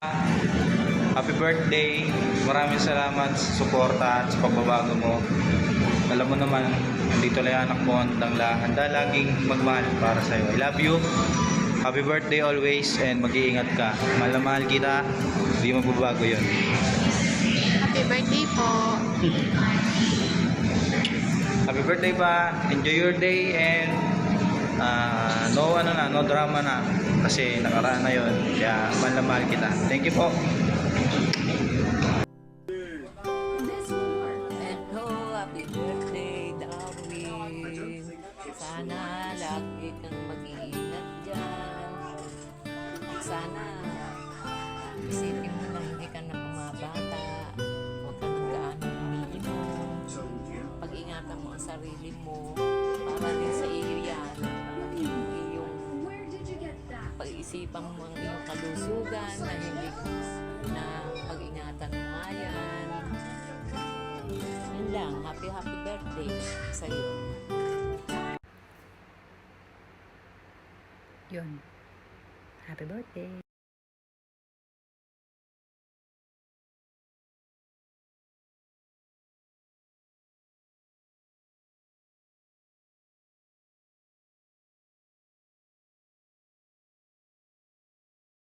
Happy birthday. Maraming salamat sa suporta at sa pagbabago mo. Alam mo naman, nandito lang anak mo, handa laging magmahal para sa'yo. I love you. Happy birthday always and mag-iingat ka. Mahal na mahal kita. Hindi magbabago yun. Happy birthday po. Happy birthday pa. Enjoy your day and no drama na. Kasi nakaraan na yun. Kaya mahal na mahal kita. Thank you po. Happy birthday, Darwin. Sana lagi kang mag-iingat dyan. Sana isipin mo na hindi ka na bumabata. Huwag ka nang gaano umiinom. Pag-ingatan mo ang sarili mo. Para din sa iyo yan. Yung pag-iisipan mo ang iyong kalusugan na hindi na pag-ingatan mo nga yan. Yun lang. Happy birthday sa'yo. Yun. Happy birthday.